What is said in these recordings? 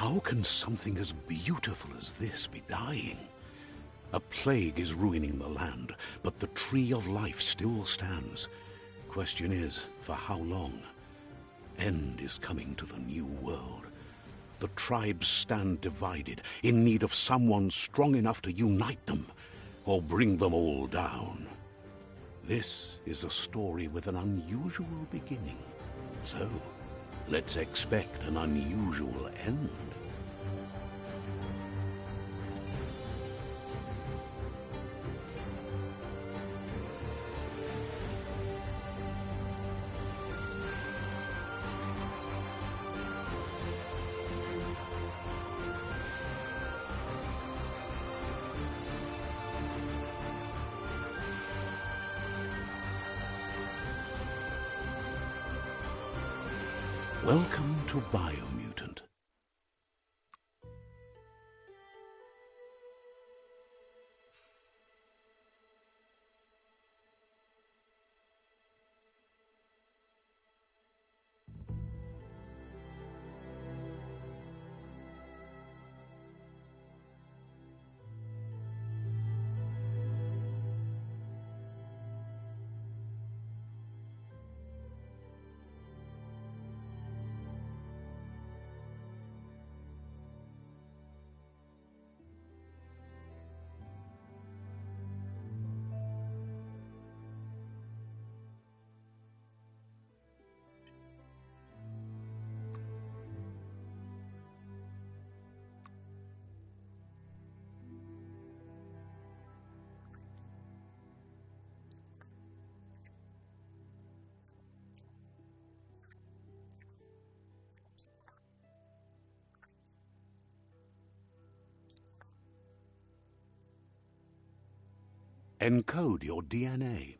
How can something as beautiful as this be dying? A plague is ruining the land, but the tree of life still stands. Question is, for how long? End is coming to the new world. The tribes stand divided, in need of someone strong enough to unite them, or bring them all down. This is a story with an unusual beginning. So, let's expect an unusual end. Welcome to BioMutant. Encode your DNA.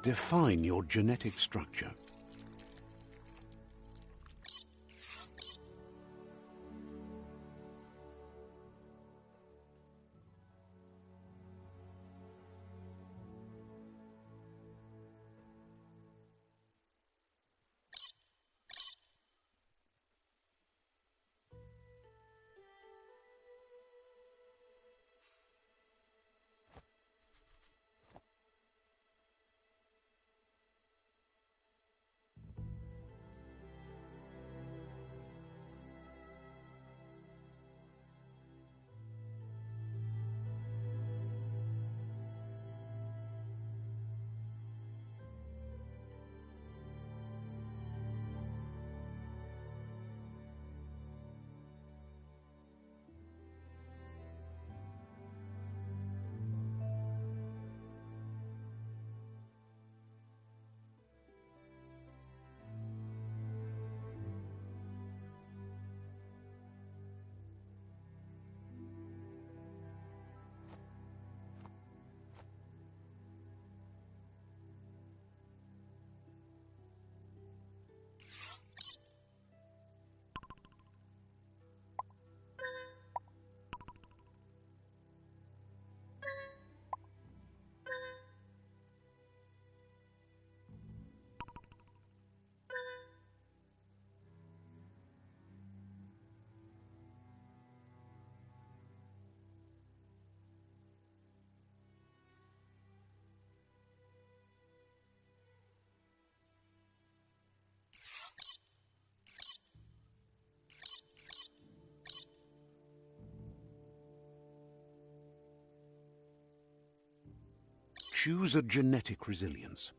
Define your genetic structure. Choose a genetic resilience.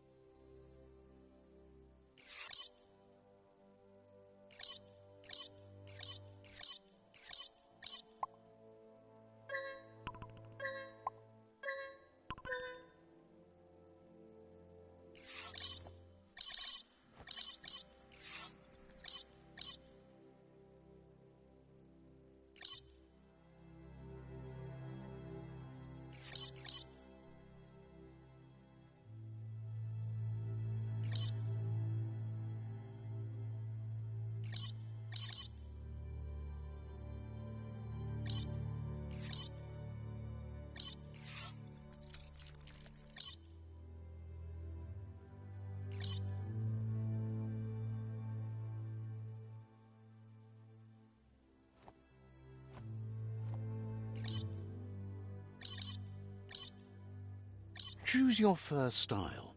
Choose your fur style.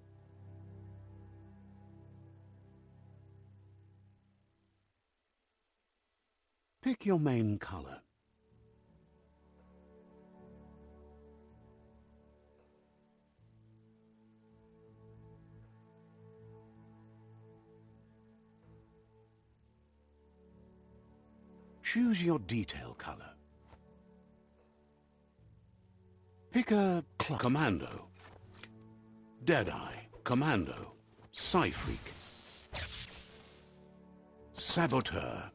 Pick your main color. Choose your detail color. Pick a commando, Deadeye, commando, Psy-Freak, Saboteur,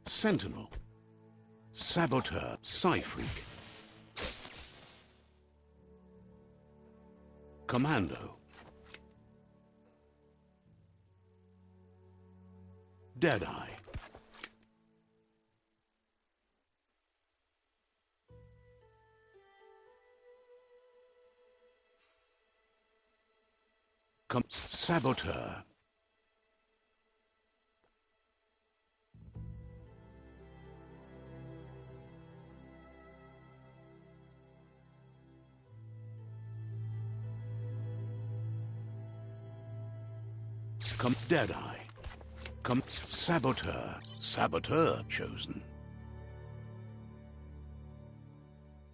Sentinel, Saboteur, Psy-Freak, Commando, Deadeye, Saboteur, Deadeye, Saboteur, Saboteur chosen.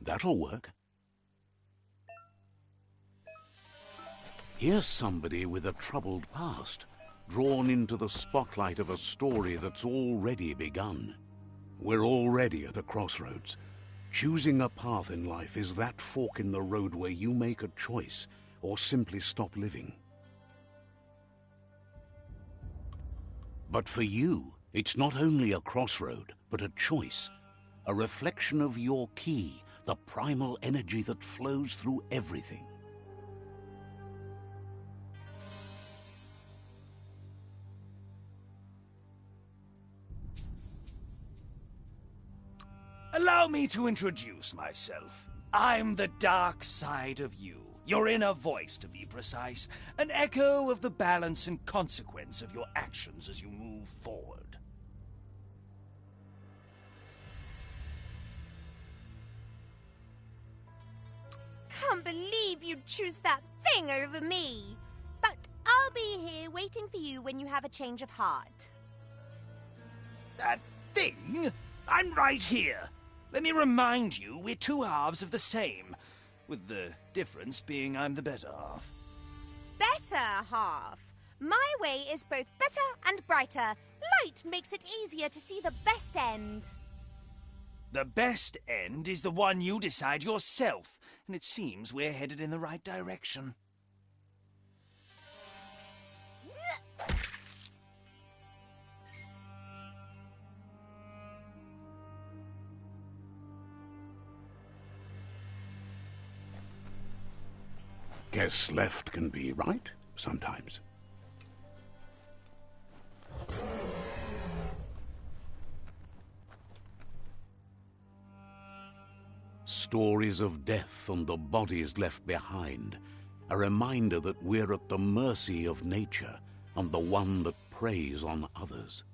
That'll work. Here's somebody with a troubled past, drawn into the spotlight of a story that's already begun. We're already at a crossroads. Choosing a path in life is that fork in the road where you make a choice or simply stop living. But for you, it's not only a crossroad, but a choice. A reflection of your key, the primal energy that flows through everything. Allow me to introduce myself. I'm the dark side of you. Your inner voice, to be precise. An echo of the balance and consequence of your actions as you move forward. Can't believe you'd choose that thing over me. But I'll be here waiting for you when you have a change of heart. That thing? I'm right here. Let me remind you, we're two halves of the same. With the difference being I'm the better half. Better half. My way is both better and brighter. Light makes it easier to see the best end. The best end is the one you decide yourself, and it seems we're headed in the right direction. Guess left can be right sometimes. Stories of death and the bodies left behind. A reminder that we're at the mercy of nature and the one that preys on others.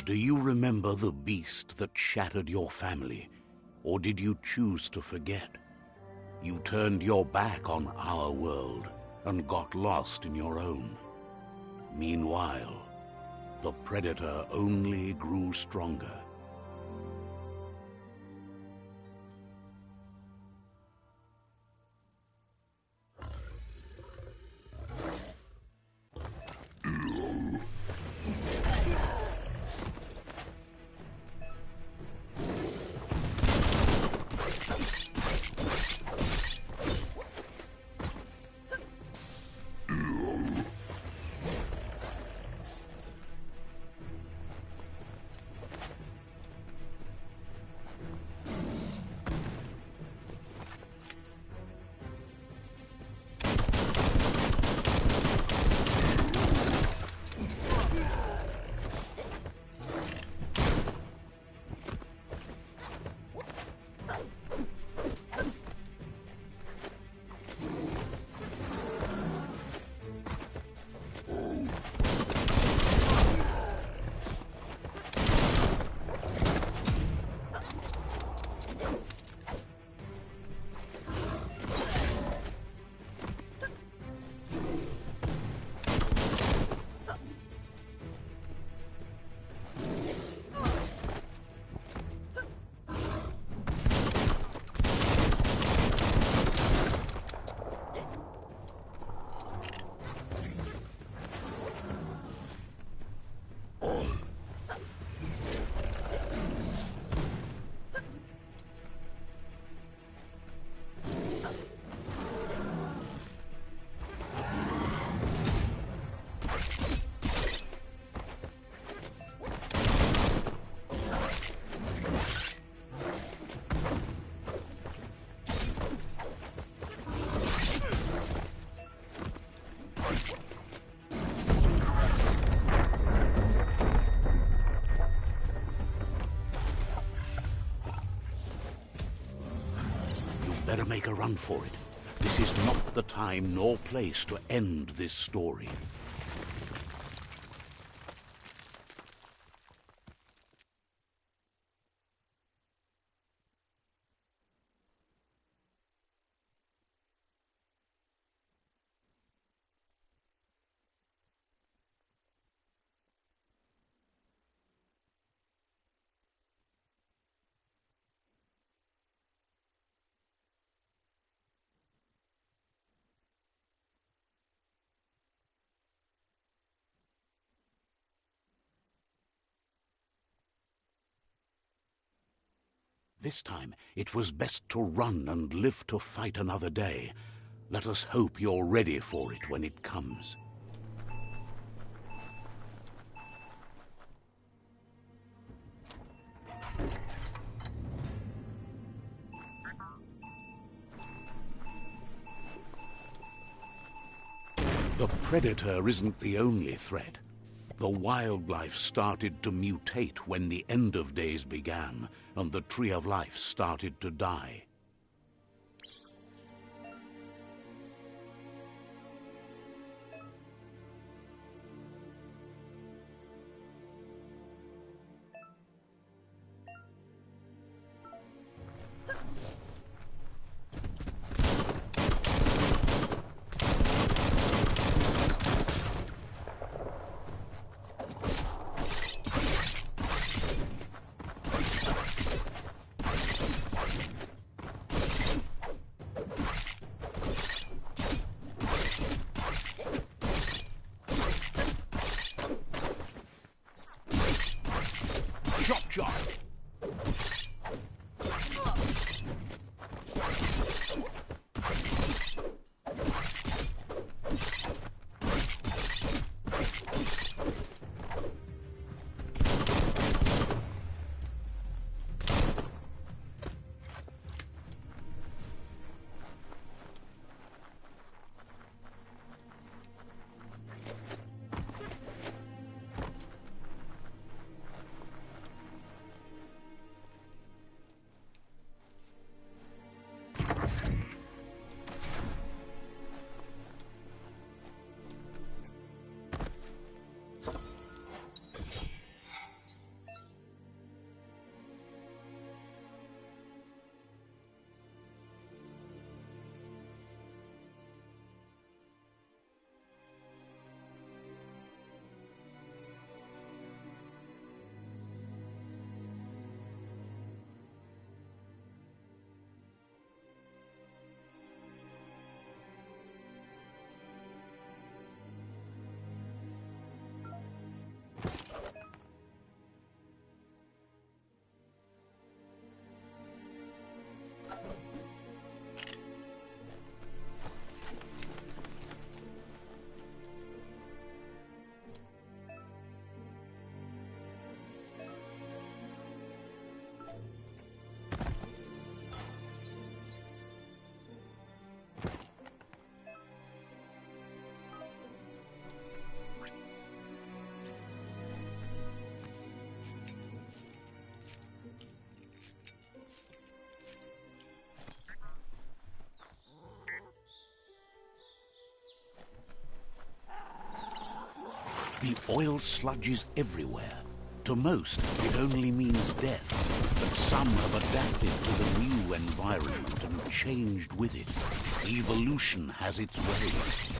Do you remember the beast that shattered your family? Or did you choose to forget? You turned your back on our world and got lost in your own. Meanwhile, The predator only grew stronger. Better make a run for it. This is not the time nor place to end this story. This time, it was best to run and live to fight another day. Let us hope you're ready for it when it comes. The predator isn't the only threat. The wildlife started to mutate when the end of days began, and the Tree of Life started to die. Chop chop! The oil sludges everywhere. To most, it only means death. But some have adapted to the new environment and changed with it. Evolution has its ways.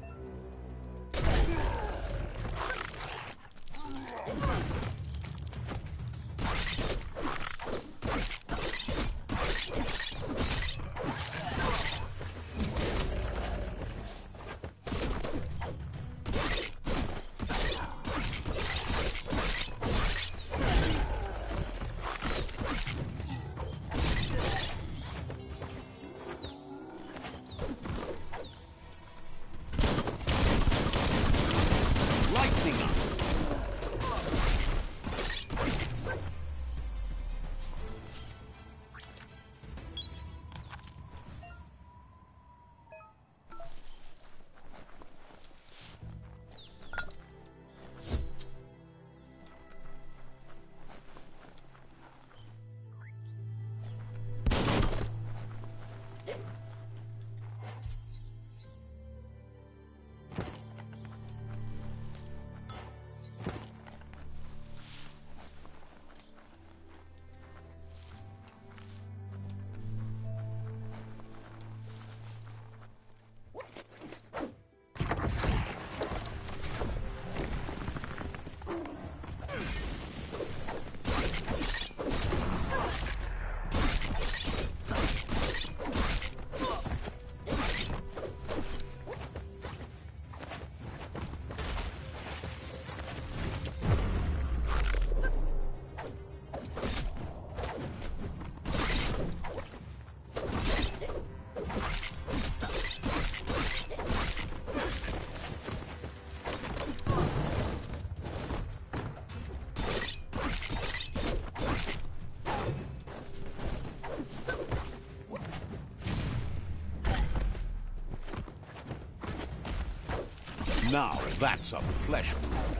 Now that's a flesh wound.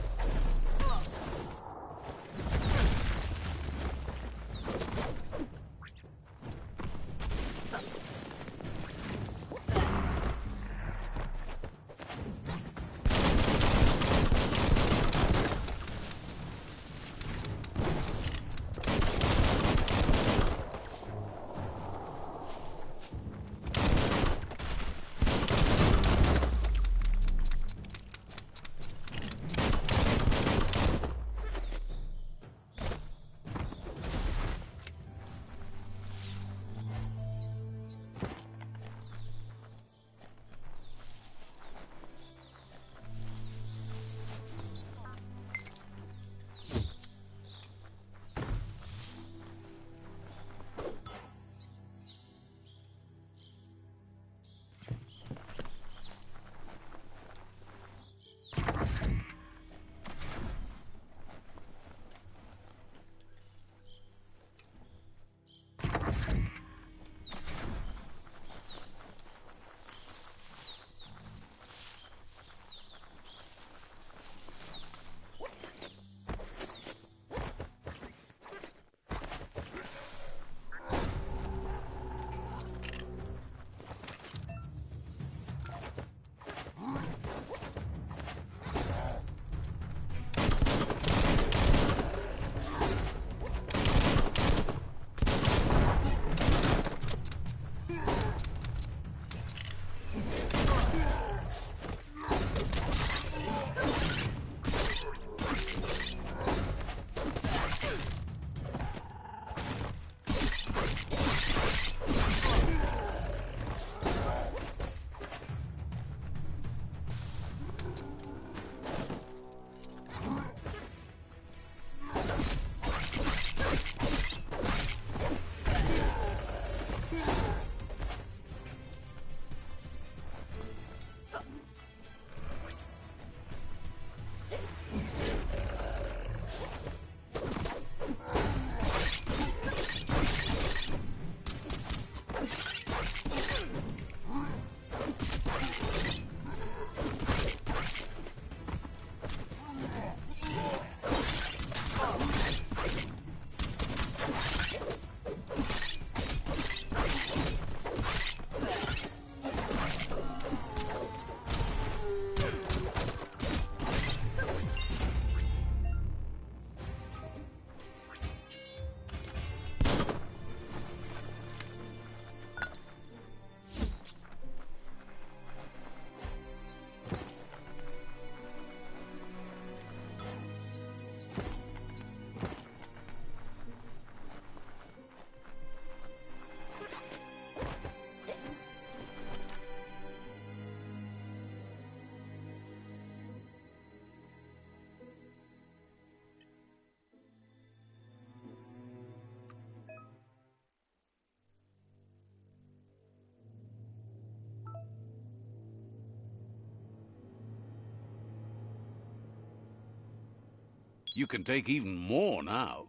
You can take even more now.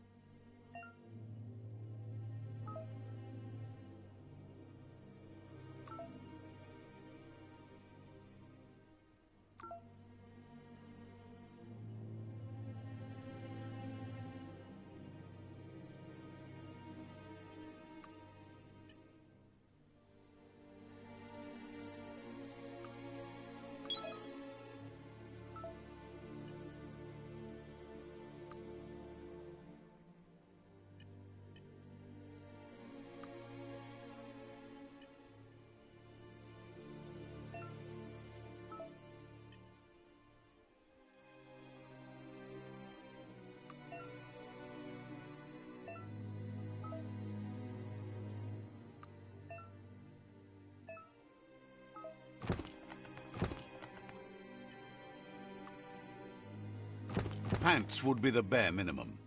Pants would be the bare minimum.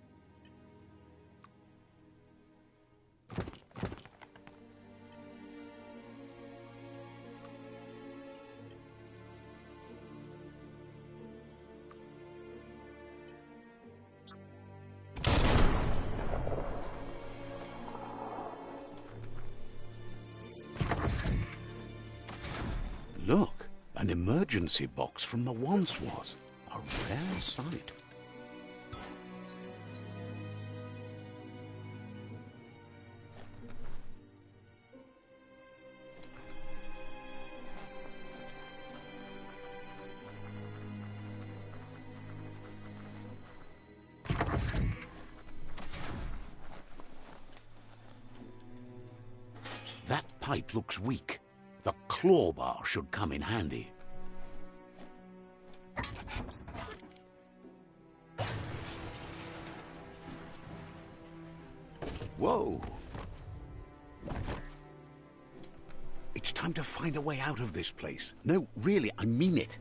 Look, an emergency box from the once was. A rare sight. That pipe looks weak. The claw bar should come in handy. Whoa! It's time to find a way out of this place. No, really, I mean it.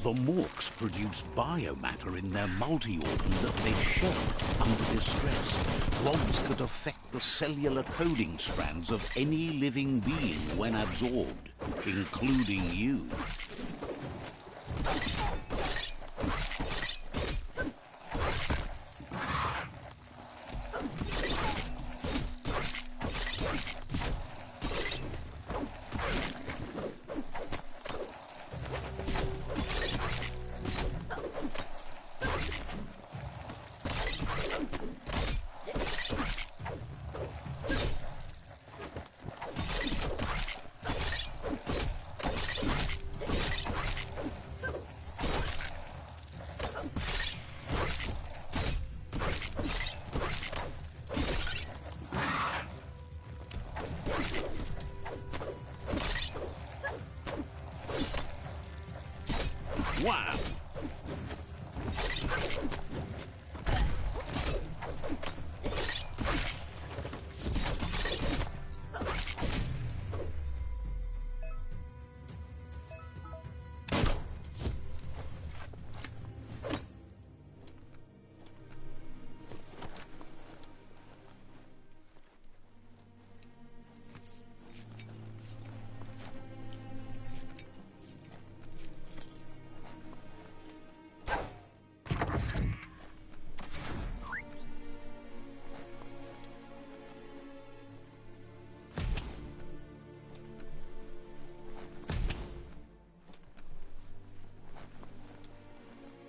The Morks produce biomatter in their multi-organ that they shed under distress. Rods that affect the cellular coding strands of any living being when absorbed, including you. Wham!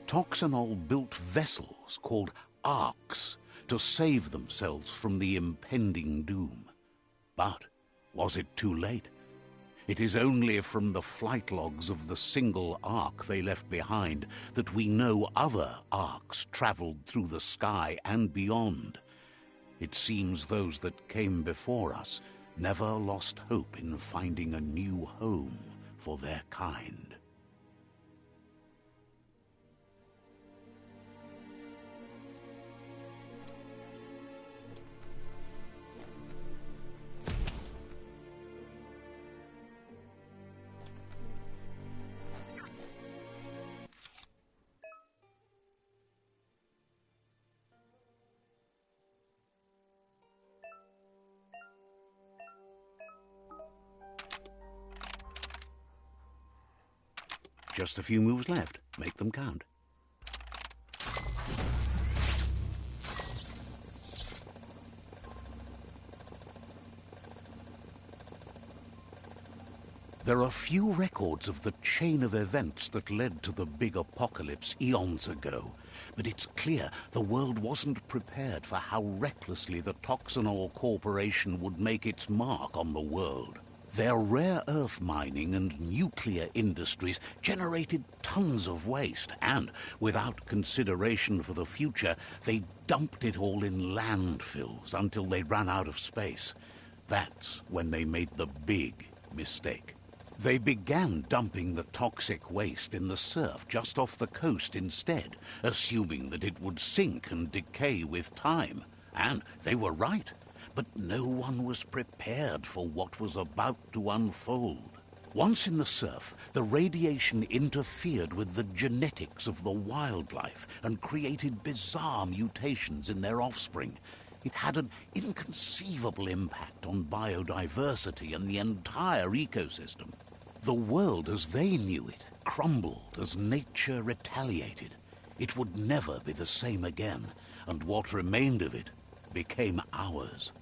Toxanol built vessels called arks to save themselves from the impending doom. But was it too late? It is only from the flight logs of the single ark they left behind that we know other arks traveled through the sky and beyond. It seems those that came before us never lost hope in finding a new home for their kind. Just a few moves left. Make them count. There are few records of the chain of events that led to the big apocalypse eons ago, but it's clear the world wasn't prepared for how recklessly the Toxanol Corporation would make its mark on the world. Their rare earth mining and nuclear industries generated tons of waste, and without consideration for the future, they dumped it all in landfills until they ran out of space. That's when they made the big mistake. They began dumping the toxic waste in the surf just off the coast instead, assuming that it would sink and decay with time. And they were right. But no one was prepared for what was about to unfold. Once in the surf, the radiation interfered with the genetics of the wildlife and created bizarre mutations in their offspring. It had an inconceivable impact on biodiversity and the entire ecosystem. The world as they knew it crumbled as nature retaliated. It would never be the same again, and what remained of it became ours.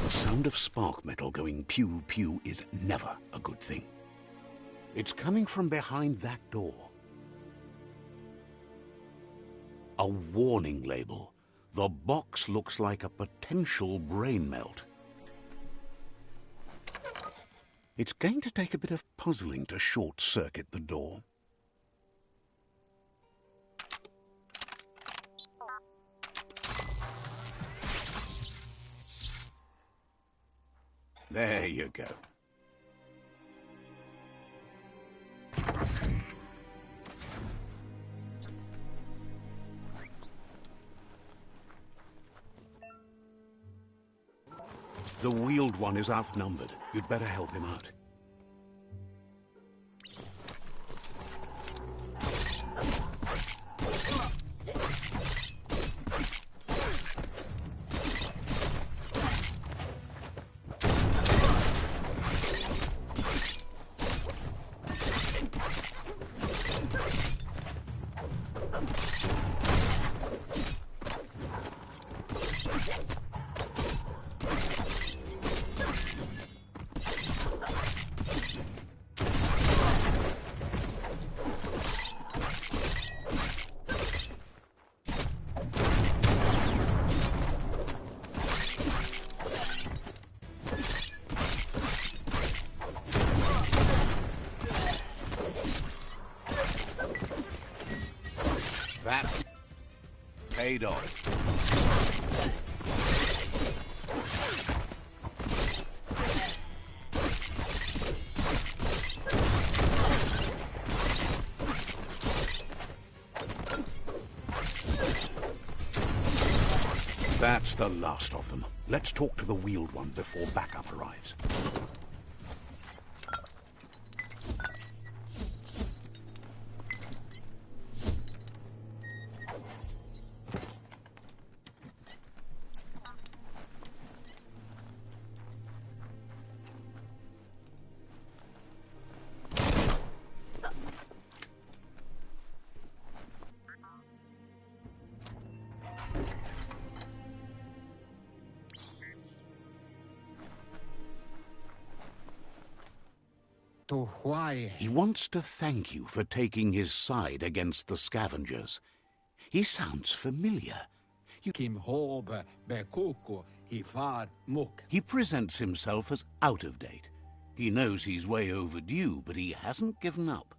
The sound of spark metal going pew-pew is never a good thing. It's coming from behind that door. A warning label. The box looks like a potential brain melt. It's going to take a bit of puzzling to short-circuit the door. There you go. The wheeled one is outnumbered. You'd better help him out. made of. That's the last of them. Let's talk to the wheeled one before backup arrives. He wants to thank you for taking his side against the scavengers. He sounds familiar. He presents himself as out of date. He knows he's way overdue, but he hasn't given up.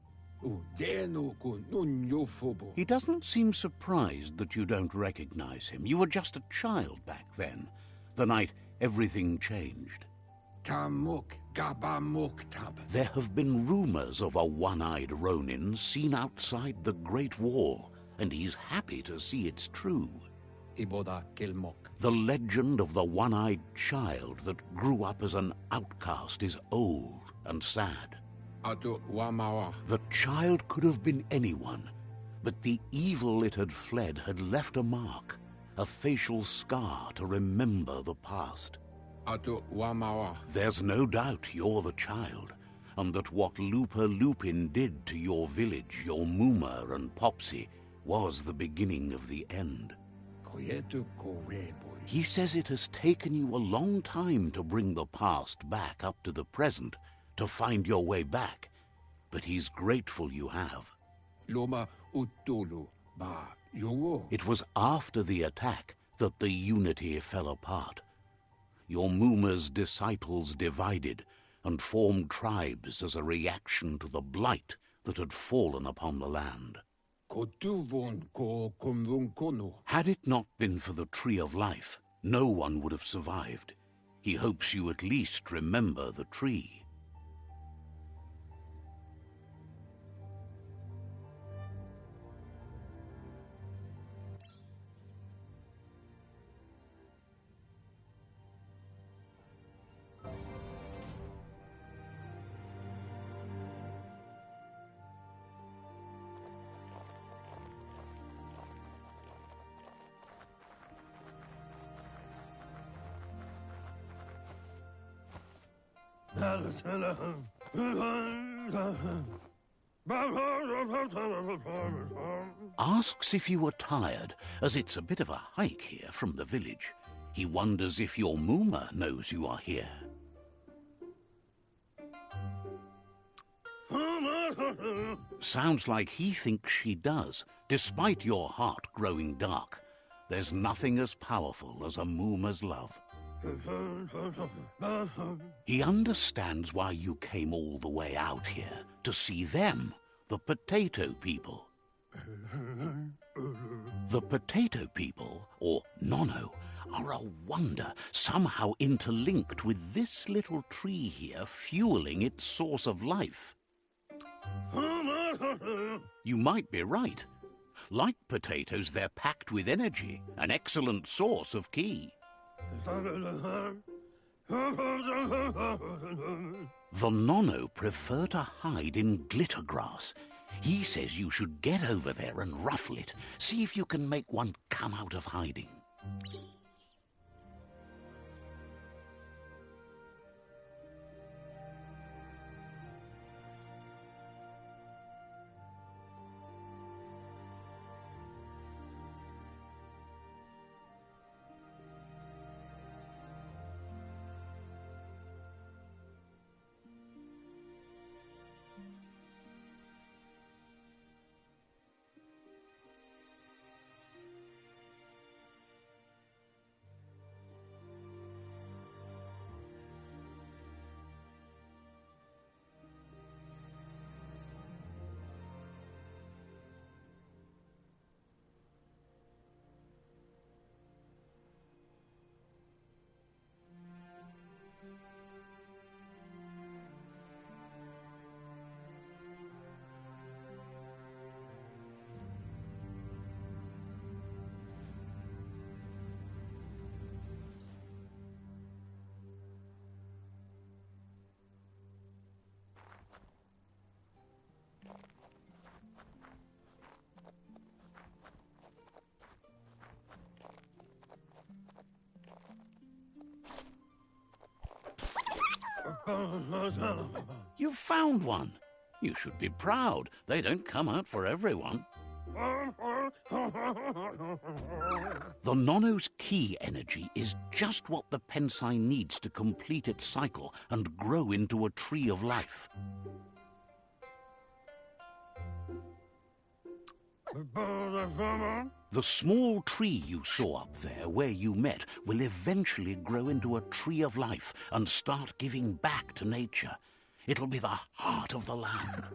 He doesn't seem surprised that you don't recognize him. You were just a child back then, the night everything changed. There have been rumors of a one-eyed Ronin seen outside the Great Wall, and he's happy to see it's true. The legend of the one-eyed child that grew up as an outcast is old and sad. The child could have been anyone, but the evil it had fled had left a mark, a facial scar to remember the past. There's no doubt you're the child, and that what Looper Lupin did to your village, your Muma and Popsy, was the beginning of the end. He says it has taken you a long time to bring the past back up to the present, to find your way back, but he's grateful you have. It was after the attack that the unity fell apart. Your Muma's disciples divided and formed tribes as a reaction to the blight that had fallen upon the land. Had it not been for the Tree of Life, no one would have survived. He hopes you at least remember the tree. Asks if you were tired, as it's a bit of a hike here from the village. He wonders if your Muma knows you are here. Sounds like he thinks she does, despite your heart growing dark. There's nothing as powerful as a Muma's love. He understands why you came all the way out here, to see them, the potato people. The potato people, or Nono, are a wonder, somehow interlinked with this little tree here fueling its source of life. You might be right. Like potatoes, they're packed with energy, an excellent source of ki. The Nono prefer to hide in glitter grass. He says you should get over there and ruffle it. See if you can make one come out of hiding. You've found one. You should be proud. They don't come out for everyone. The Nono's key energy is just what the Pensai needs to complete its cycle and grow into a tree of life. The small tree you saw up there where you met will eventually grow into a tree of life and start giving back to nature. It'll be the heart of the land.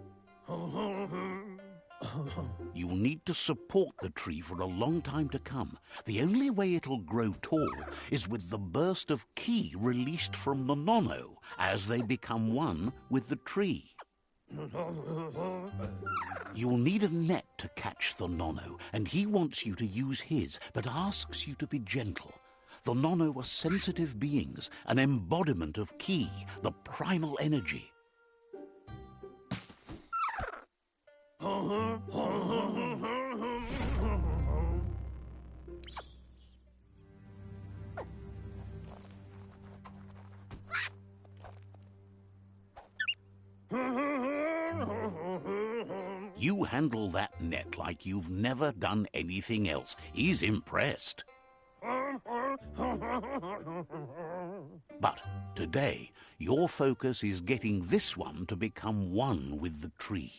You'll need to support the tree for a long time to come. The only way it'll grow tall is with the burst of ki released from the Nono as they become one with the tree. You'll need a net to catch the Nono, and he wants you to use his, but asks you to be gentle. The Nono are sensitive beings, an embodiment of ki, the primal energy. You handle that net like you've never done anything else. He's impressed. But today, your focus is getting this one to become one with the tree.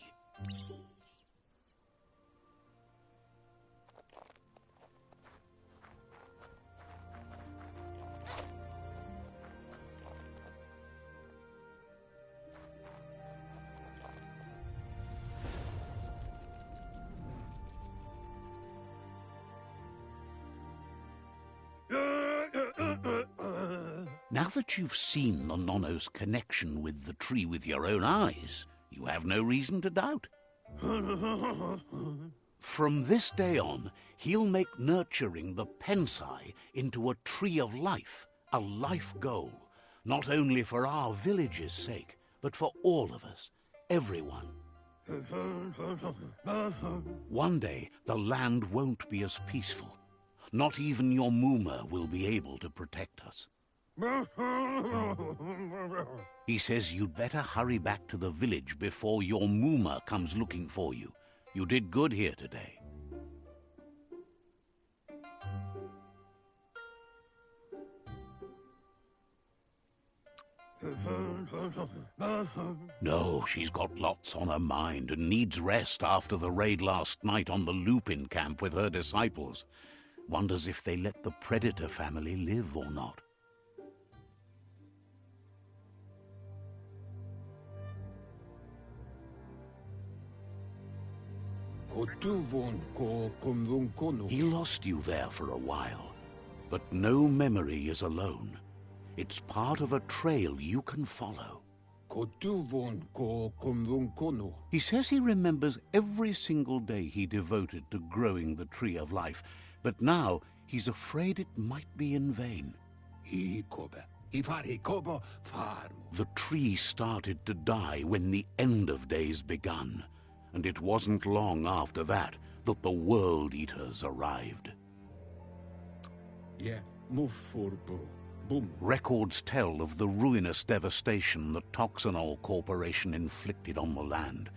Now that you've seen the Nono's connection with the tree with your own eyes, you have no reason to doubt. From this day on, he'll make nurturing the Pensai into a tree of life, a life goal, not only for our village's sake, but for all of us, everyone. One day, the land won't be as peaceful. Not even your Muma will be able to protect us. He says you'd better hurry back to the village before your Muma comes looking for you. You did good here today. No, she's got lots on her mind and needs rest after the raid last night on the Lupin camp with her disciples. Wonders if they let the Predator family live or not. He lost you there for a while, but no memory is alone. It's part of a trail you can follow. He says he remembers every single day he devoted to growing the Tree of Life, but now he's afraid it might be in vain. The tree started to die when the end of days begun, and it wasn't long after that that the World Eaters arrived. Records tell of the ruinous devastation the Toxanol Corporation inflicted on the land.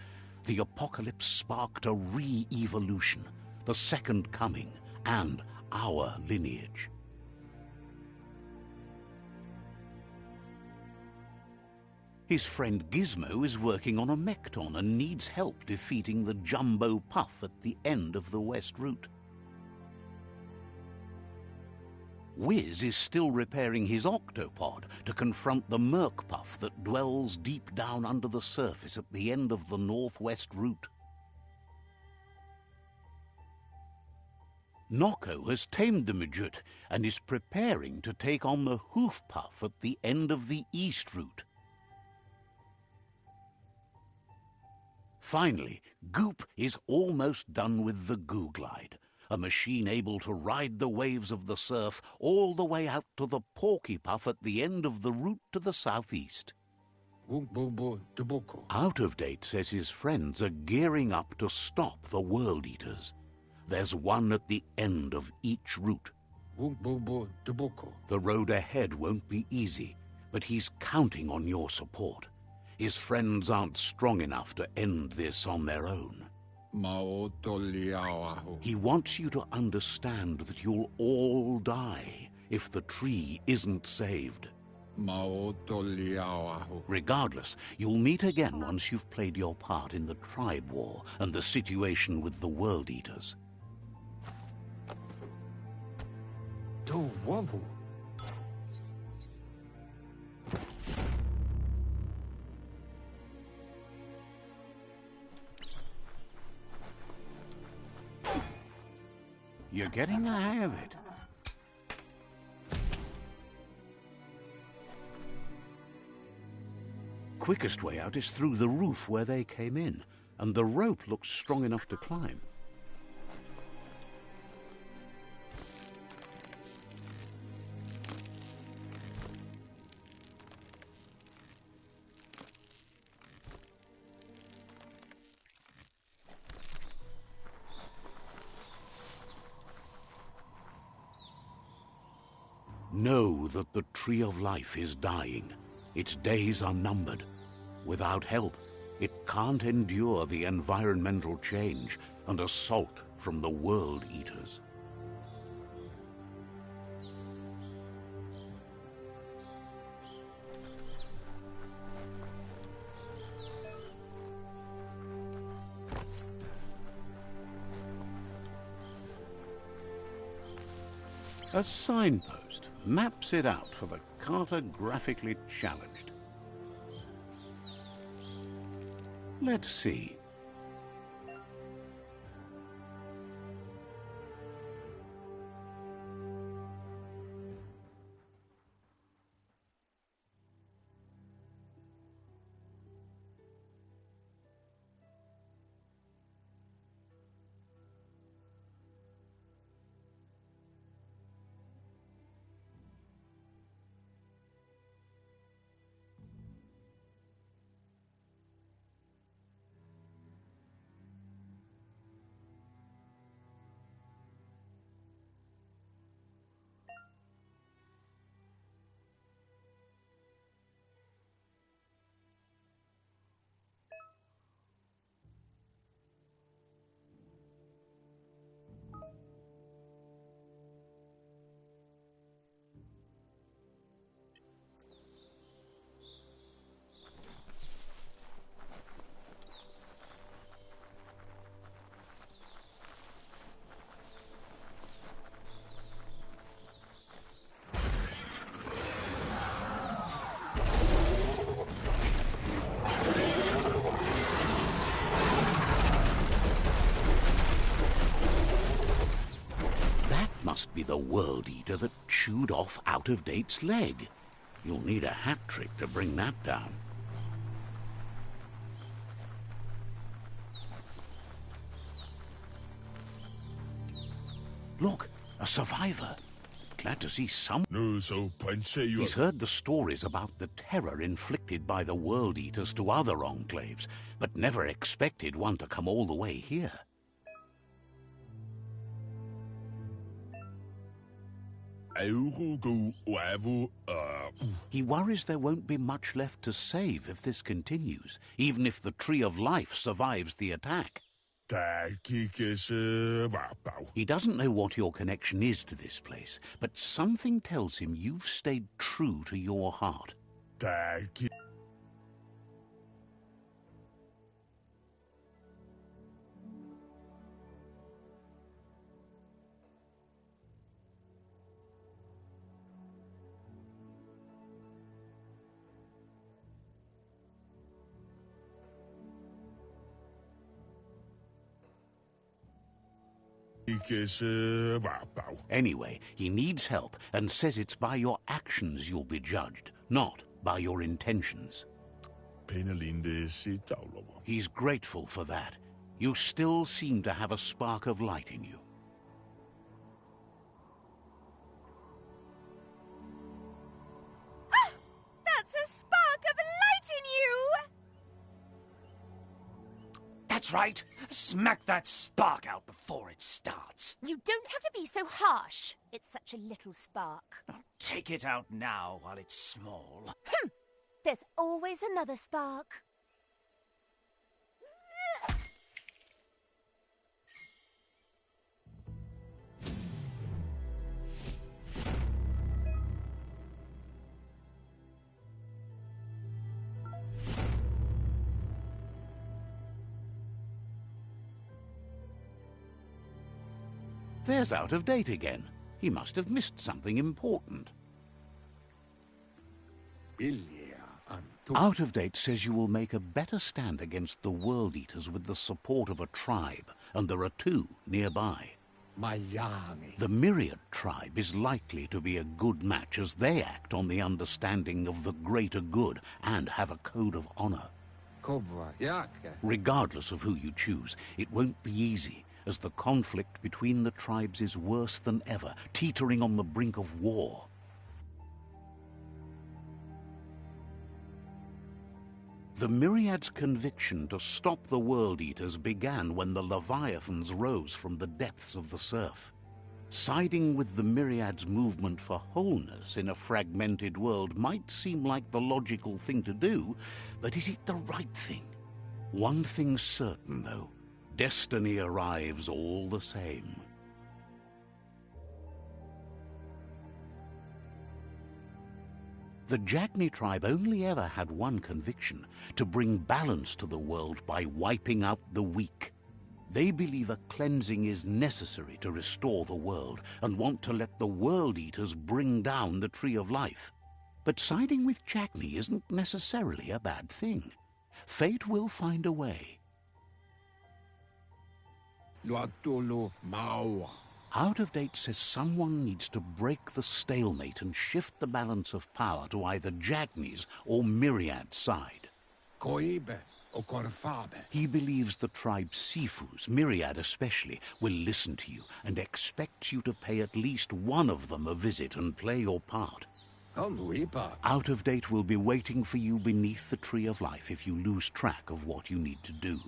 The apocalypse sparked a re-evolution, the Second Coming, and our lineage. His friend Gizmo is working on a Mekton and needs help defeating the Jumbo Puff at the end of the West Route. Wiz is still repairing his octopod to confront the Merc Puff that dwells deep down under the surface at the end of the Northwest Route. Noko has tamed the Midget and is preparing to take on the Hoof Puff at the end of the East Route. Finally, Goop is almost done with the Goo Glide, a machine able to ride the waves of the surf all the way out to the Porky Puff at the end of the route to the southeast. Out of Date says his friends are gearing up to stop the World Eaters. There's one at the end of each route. The road ahead won't be easy, but he's counting on your support. His friends aren't strong enough to end this on their own. He wants you to understand that you'll all die if the tree isn't saved. Regardless, you'll meet again once you've played your part in the tribe war and the situation with the World Eaters. You're getting the hang of it. Quickest way out is through the roof where they came in, and the rope looks strong enough to climb. Know that the Tree of Life is dying. Its days are numbered. Without help, it can't endure the environmental change and assault from the World Eaters. A signpost maps it out for the cartographically challenged. Let's see. Must be the World Eater that chewed off Out-of-Date's leg. You'll need a hat trick to bring that down. Look, a survivor. Glad to see some. He's heard the stories about the terror inflicted by the World Eaters to other enclaves, but never expected one to come all the way here. He worries there won't be much left to save if this continues, even if the Tree of Life survives the attack. He doesn't know what your connection is to this place, but something tells him you've stayed true to your heart. Anyway, he needs help and says it's by your actions you'll be judged, not by your intentions. He's grateful for that. You still seem to have a spark of light in you. Ah! That's a spark of light in you! That's right. Smack that spark out before it starts. You don't have to be so harsh. It's such a little spark. Take it out now while it's small. There's always another spark. There's Out of Date again. He must have missed something important. Out of Date says you will make a better stand against the World Eaters with the support of a tribe, and there are two nearby. The Myriad tribe is likely to be a good match as they act on the understanding of the greater good and have a code of honor. Regardless of who you choose, it won't be easy, as the conflict between the tribes is worse than ever, teetering on the brink of war. The Myriad's conviction to stop the World Eaters began when the Leviathans rose from the depths of the surf. Siding with the Myriad's movement for wholeness in a fragmented world might seem like the logical thing to do, but is it the right thing? One thing's certain, though. Destiny arrives all the same. The Jagni tribe only ever had one conviction: to bring balance to the world by wiping out the weak. They believe a cleansing is necessary to restore the world and want to let the World Eaters bring down the Tree of Life. But siding with Jagni isn't necessarily a bad thing. Fate will find a way. Out of Date says someone needs to break the stalemate and shift the balance of power to either Jagni's or Myriad's side. He believes the tribe Sifus, Myriad especially, will listen to you and expects you to pay at least one of them a visit and play your part. Out of Date will be waiting for you beneath the Tree of Life if you lose track of what you need to do.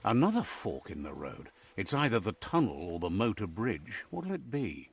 Another fork in the road. It's either the tunnel or the motor bridge. What'll it be?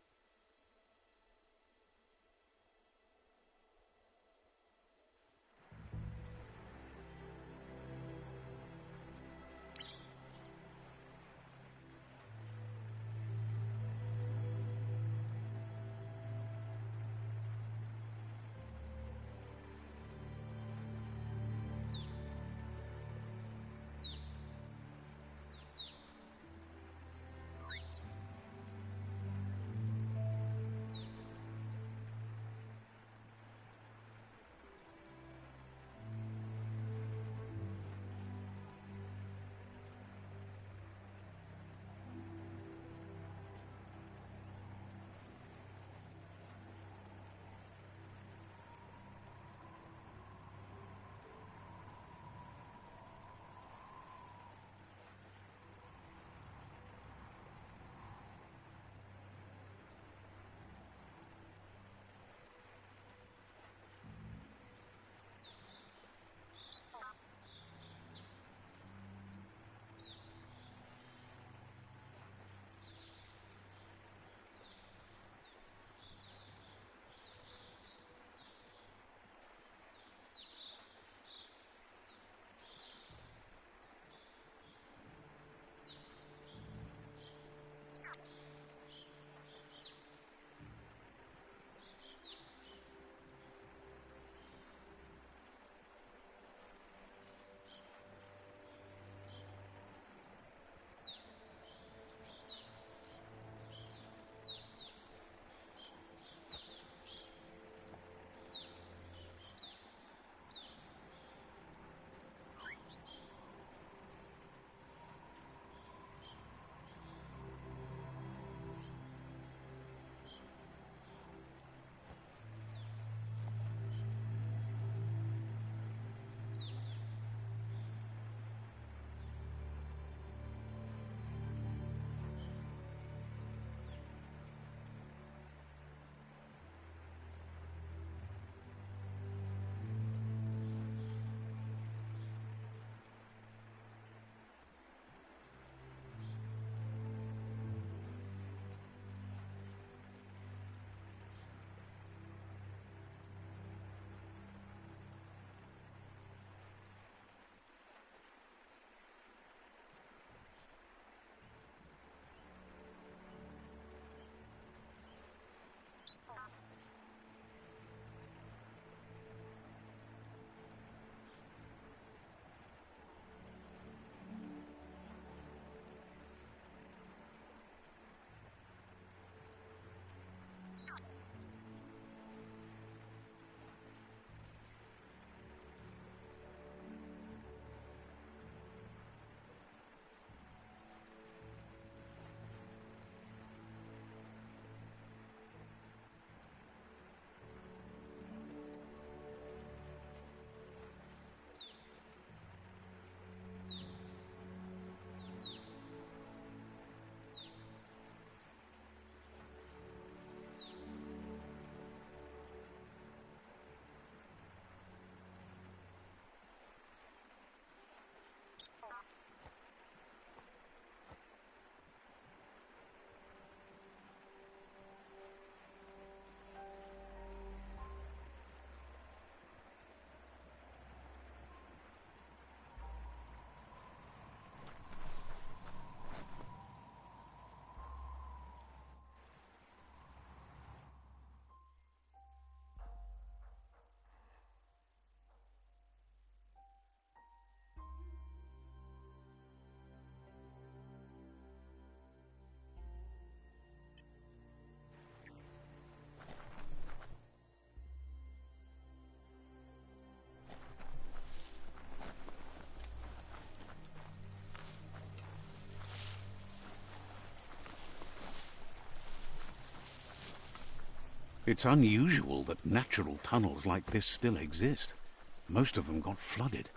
It's unusual that natural tunnels like this still exist. Most of them got flooded.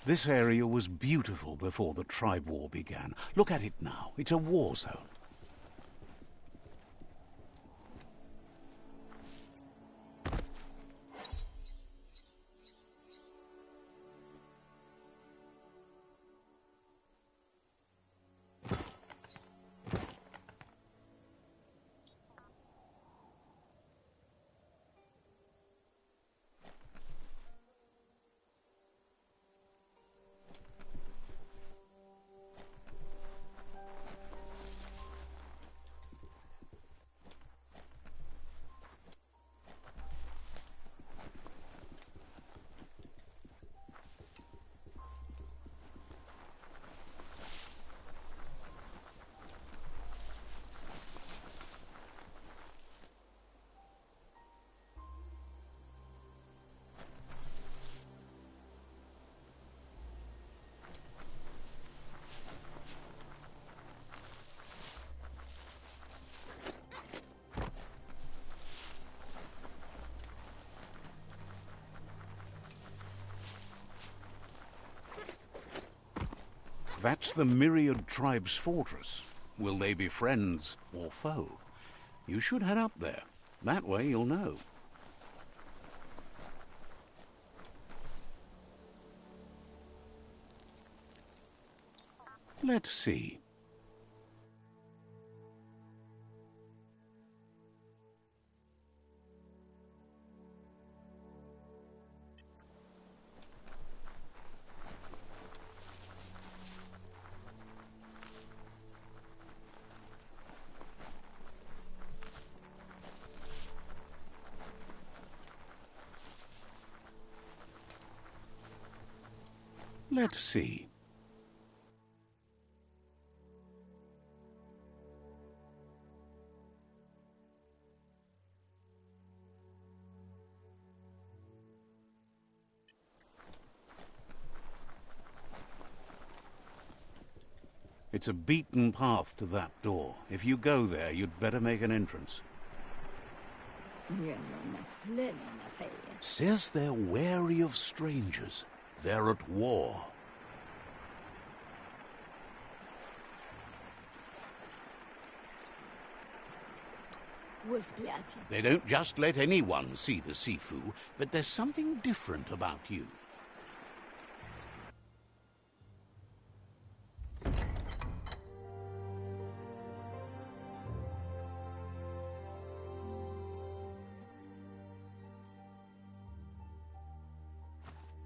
This area was beautiful before the tribe war began. Look at it now. It's a war zone. That's the Myriad Tribe's fortress. Will they be friends or foe? You should head up there. That way you'll know. Let's see. Let's see. It's a beaten path to that door. If you go there, you'd better make an entrance. Says they're wary of strangers. They're at war. They don't just let anyone see the Sifu, but there's something different about you.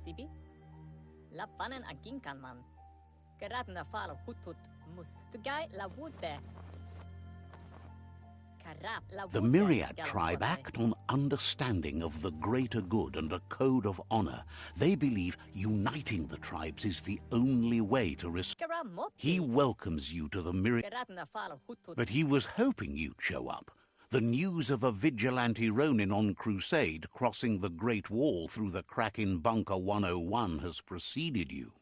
Sibi? La fanen aginkan man. Gerat na fal hutut mus. Tugai la wute. The Myriad tribe act on understanding of the greater good and a code of honor. They believe uniting the tribes is the only way to restore. He welcomes you to the Myriad, but he was hoping you'd show up. The news of a vigilante Ronin on crusade crossing the Great Wall through the crack in Bunker 101 has preceded you.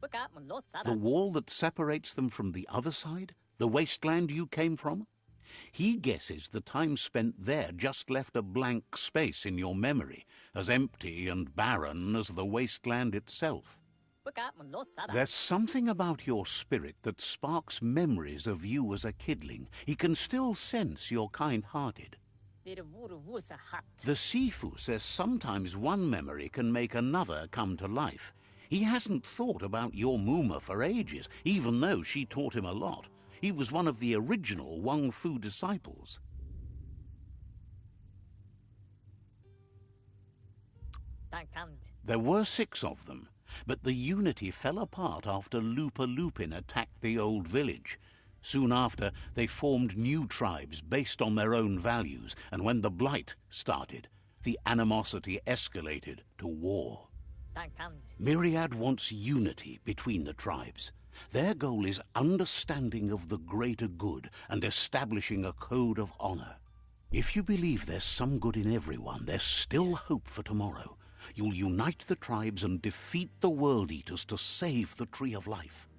The wall that separates them from the other side? The wasteland you came from? He guesses the time spent there just left a blank space in your memory, as empty and barren as the wasteland itself. There's something about your spirit that sparks memories of you as a kidling. He can still sense you're kind-hearted. The Sifu says sometimes one memory can make another come to life. He hasn't thought about your Muma for ages, even though she taught him a lot. He was one of the original Wang Fu disciples. There were 6 of them, but the unity fell apart after Lupa Lupin attacked the old village. Soon after, they formed new tribes based on their own values, and when the Blight started, the animosity escalated to war. Myriad wants unity between the tribes. Their goal is understanding of the greater good and establishing a code of honor. If you believe there's some good in everyone, there's still hope for tomorrow. You'll unite the tribes and defeat the World Eaters to save the Tree of Life.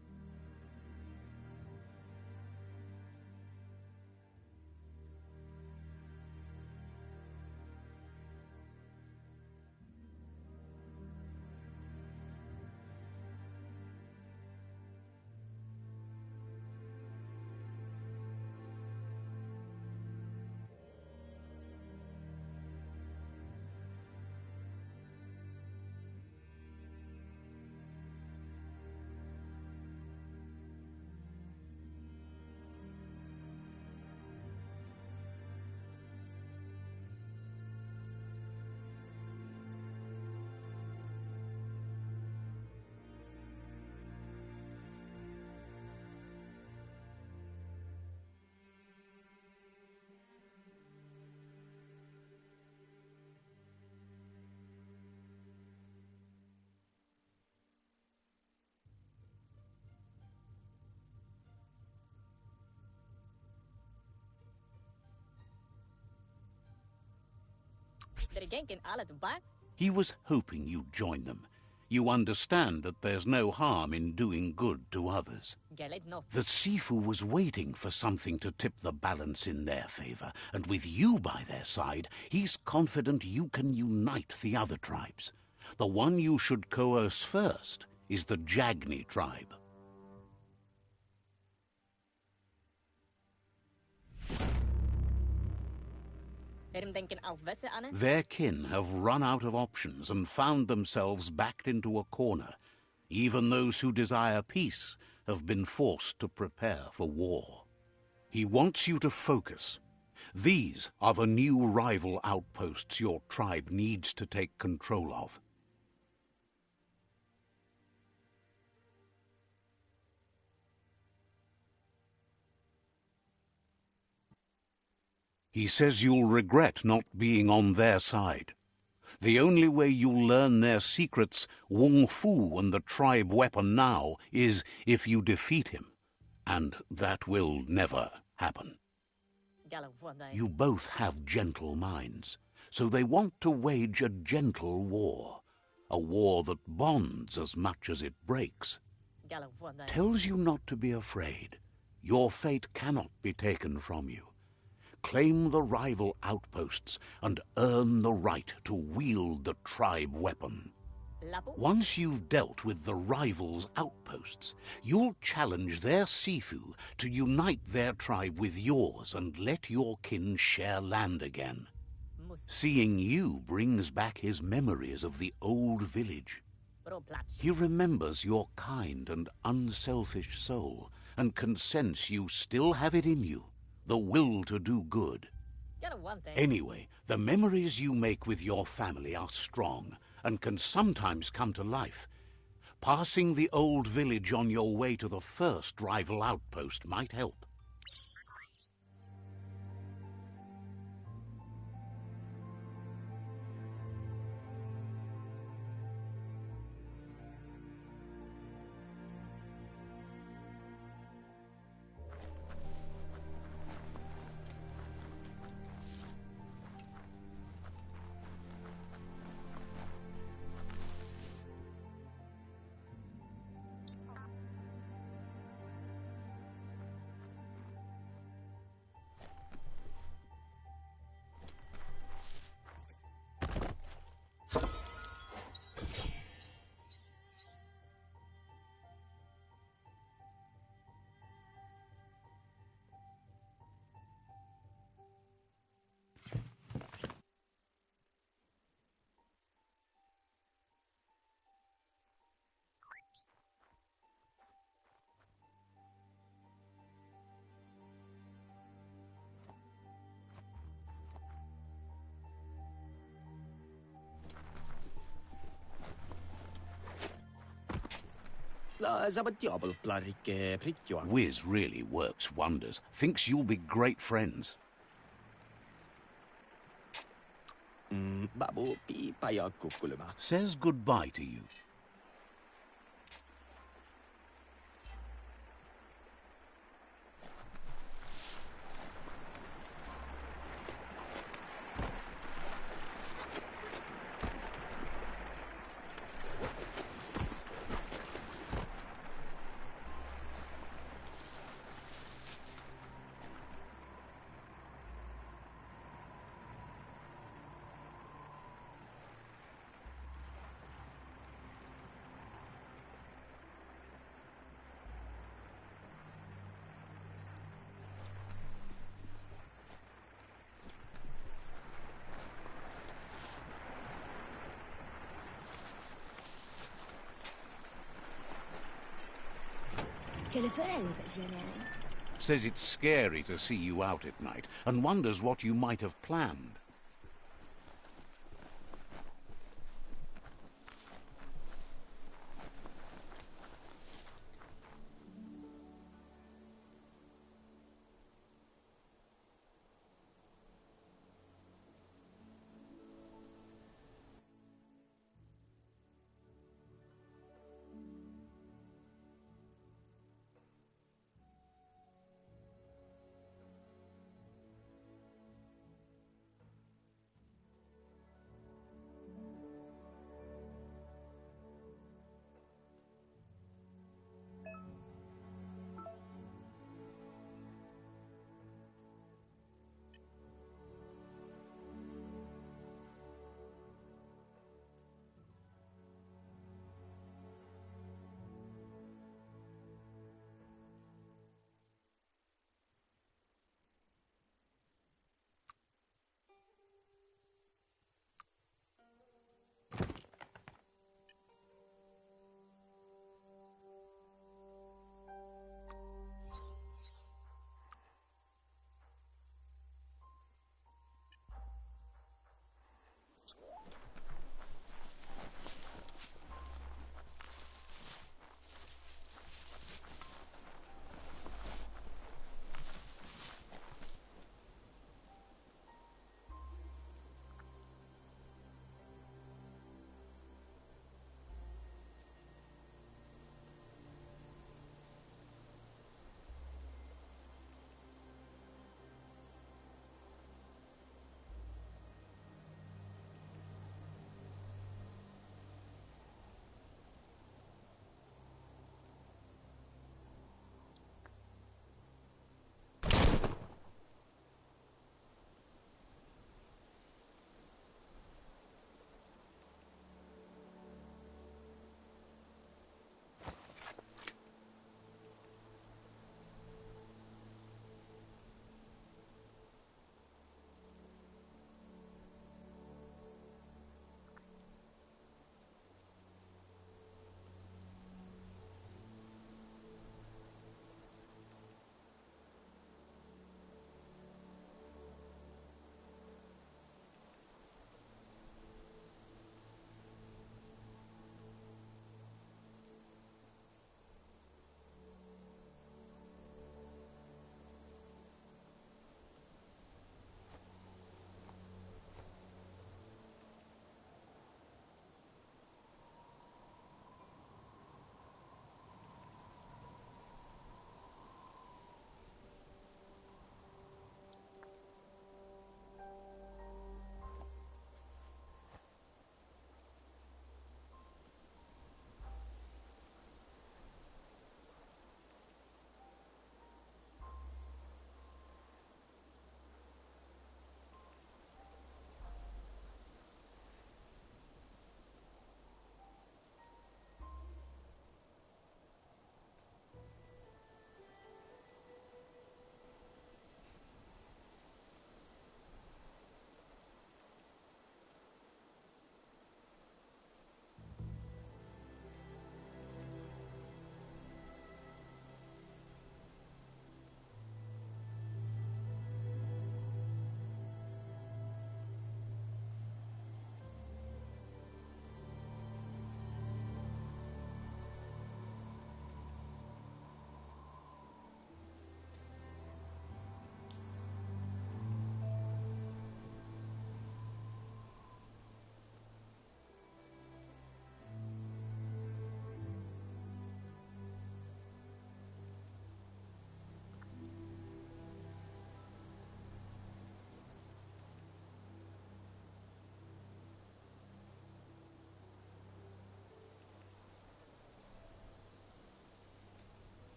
He was hoping you'd join them. You understand that there's no harm in doing good to others. The Sifu was waiting for something to tip the balance in their favor, and with you by their side, he's confident you can unite the other tribes. The one you should coerce first is the Jagni tribe. Their kin have run out of options and found themselves backed into a corner. Even those who desire peace have been forced to prepare for war. He wants you to focus. These are the new rival outposts your tribe needs to take control of. He says you'll regret not being on their side. The only way you'll learn their secrets, Wung Fu and the tribe weapon now, is if you defeat him. And that will never happen. You both have gentle minds, so they want to wage a gentle war. A war that bonds as much as it breaks. Tells you not to be afraid. Your fate cannot be taken from you. Claim the rival outposts and earn the right to wield the tribe weapon. Once you've dealt with the rivals' outposts, you'll challenge their Sifu to unite their tribe with yours and let your kin share land again. Seeing you brings back his memories of the old village. He remembers your kind and unselfish soul and can sense you still have it in you. The will to do good. Anyway, the memories you make with your family are strong and can sometimes come to life. Passing the old village on your way to the first rival outpost might help. Wiz really works wonders. Thinks you'll be great friends. Says goodbye to you. Says it's scary to see you out at night and wonders what you might have planned.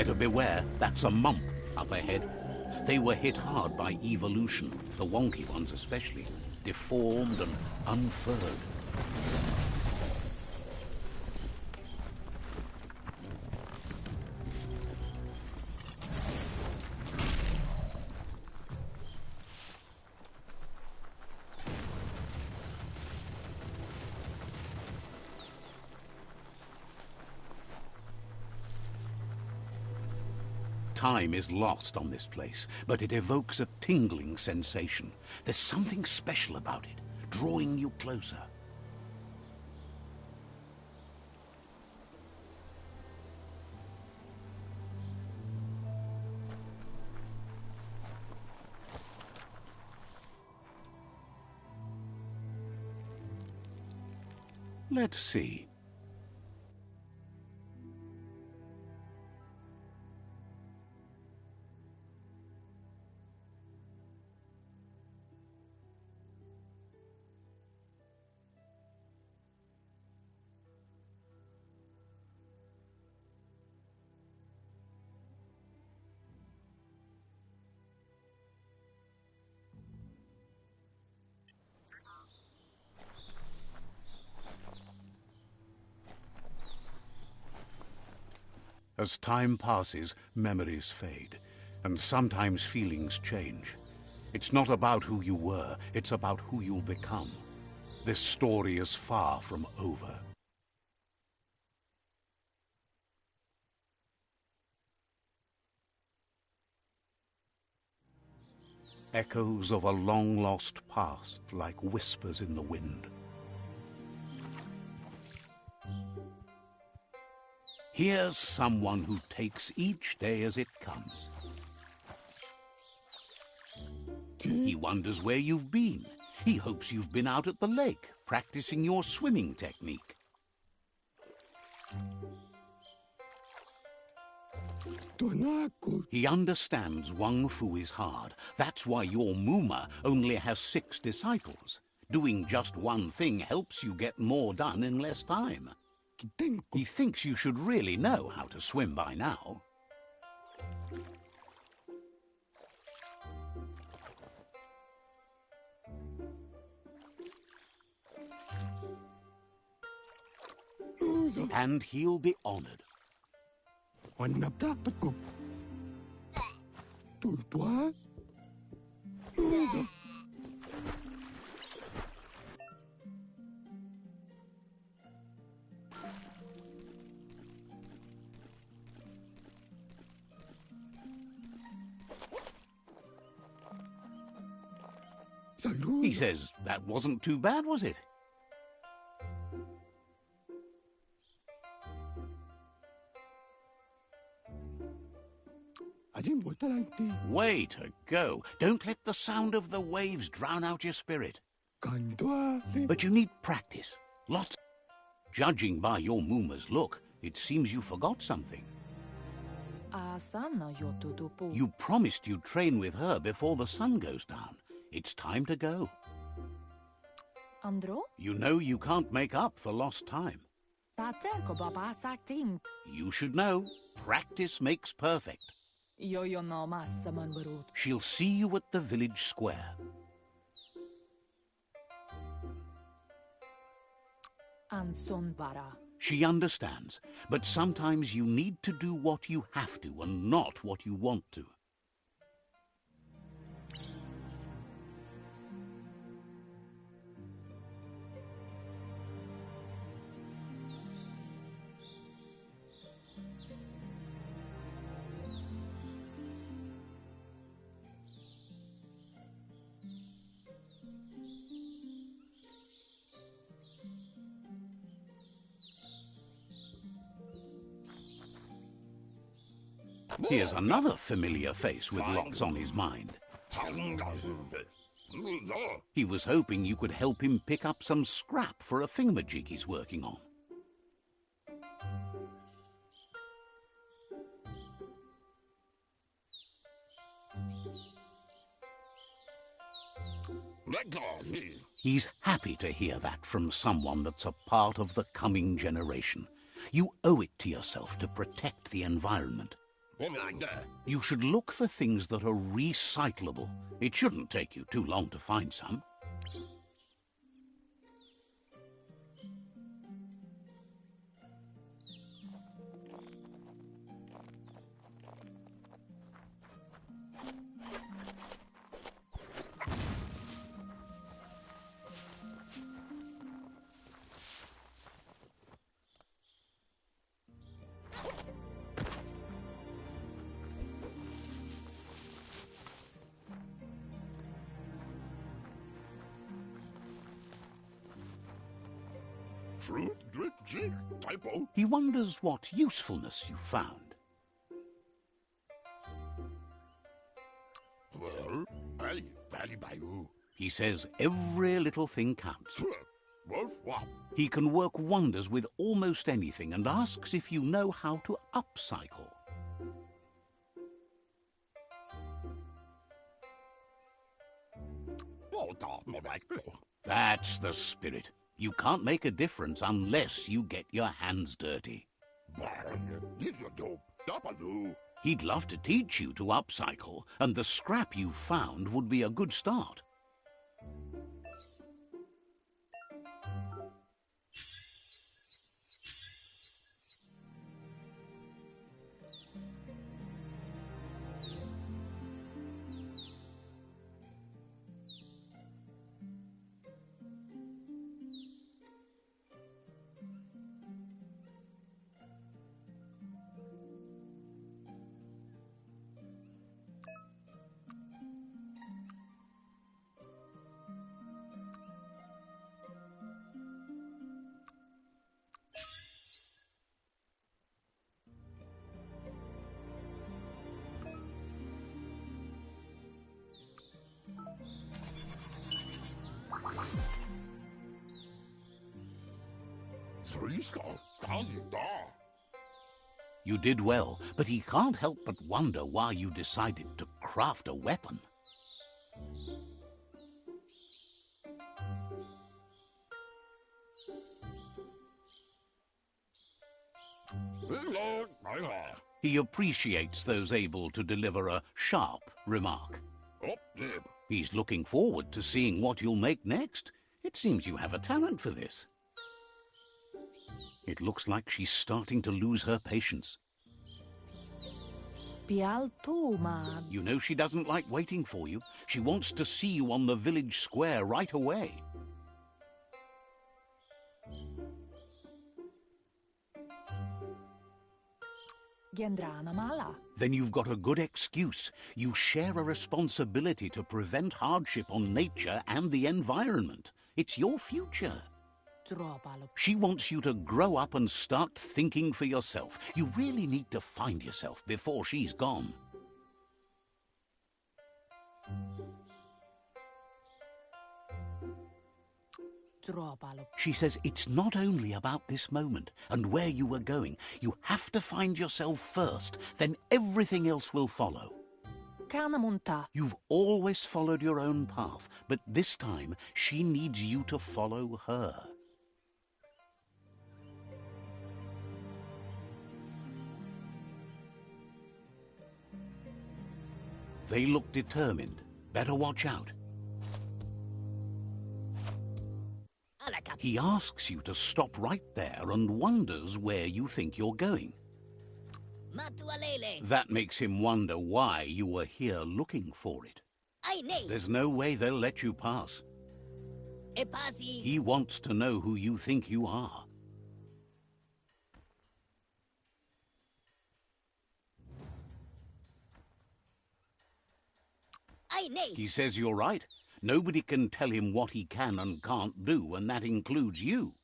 Better beware, that's a mump up ahead. They were hit hard by evolution, the wonky ones especially, deformed and unfurred. Time is lost on this place, but it evokes a tingling sensation. There's something special about it, drawing you closer. Let's see. As time passes, memories fade, and sometimes feelings change. It's not about who you were, it's about who you'll become. This story is far from over. Echoes of a long-lost past, like whispers in the wind. Here's someone who takes each day as it comes. He wonders where you've been. He hopes you've been out at the lake, practicing your swimming technique. He understands Wang Fu is hard. That's why your Muma only has 6 disciples. Doing just one thing helps you get more done in less time. He thinks you should really know how to swim by now. And he'll be honored. He says that wasn't too bad, was it? Way to go. Don't let the sound of the waves drown out your spirit. But you need practice. Lots. Judging by your Muma's look, it seems you forgot something. You promised you'd train with her before the sun goes down. It's time to go. Andro? You know you can't make up for lost time. You should know. Practice makes perfect. She'll see you at the village square. She understands, but sometimes you need to do what you have to and not what you want to. Here's another familiar face with lots on his mind. He was hoping you could help him pick up some scrap for a thingamajig he's working on. He's happy to hear that from someone that's a part of the coming generation. You owe it to yourself to protect the environment. You should look for things that are recyclable. It shouldn't take you too long to find some. Fruit, drink, jig, typo. He wonders what usefulness you found. Well, I value by you. He says every little thing counts. Wolf, what? He can work wonders with almost anything and asks if you know how to upcycle. That's the spirit. You can't make a difference unless you get your hands dirty. He'd love to teach you to upcycle, and the scrap you found would be a good start. You did well, but he can't help but wonder why you decided to craft a weapon. He appreciates those able to deliver a sharp remark. He's looking forward to seeing what you'll make next. It seems you have a talent for this. It looks like she's starting to lose her patience. You know she doesn't like waiting for you. She wants to see you on the village square right away. Then you've got a good excuse. You share a responsibility to prevent hardship on nature and the environment. It's your future. She wants you to grow up and start thinking for yourself. You really need to find yourself before she's gone. She says it's not only about this moment and where you were going. You have to find yourself first, then everything else will follow. You've always followed your own path, but this time she needs you to follow her. They look determined. Better watch out. He asks you to stop right there and wonders where you think you're going. That makes him wonder why you were here looking for it. There's no way they'll let you pass. He wants to know who you think you are. He says you're right. Nobody can tell him what he can and can't do, and that includes you.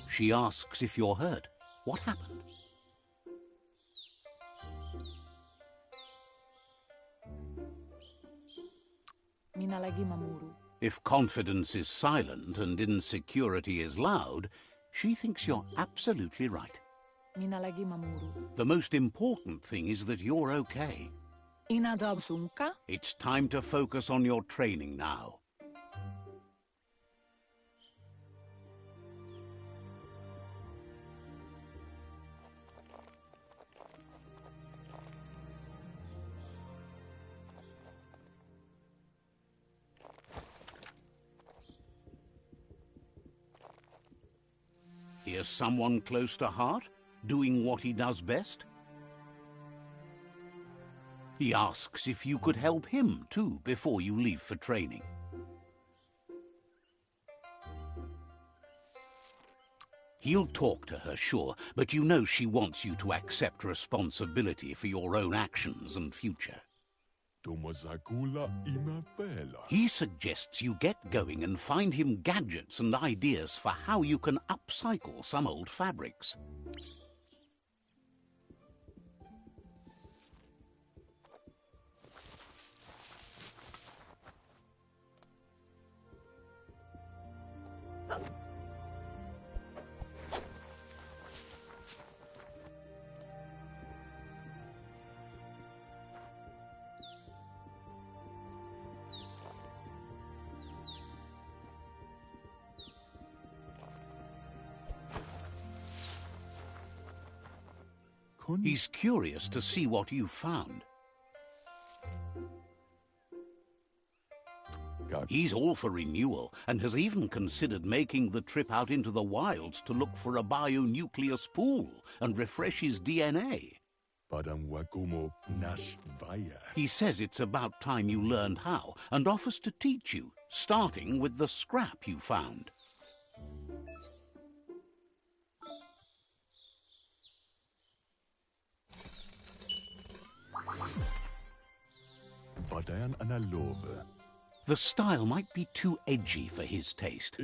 She asks if you're hurt. What happened? If confidence is silent and insecurity is loud, she thinks you're absolutely right. The most important thing is that you're okay. It's time to focus on your training now. Here's someone close to heart, doing what he does best. He asks if you could help him, too, before you leave for training. He'll talk to her, sure, but you know she wants you to accept responsibility for your own actions and future. He suggests you get going and find him gadgets and ideas for how you can upcycle some old fabrics. He's curious to see what you've found. He's all for renewal and has even considered making the trip out into the wilds to look for a bionucleus pool and refresh his DNA. He says it's about time you learned how and offers to teach you, starting with the scrap you found. The style might be too edgy for his taste.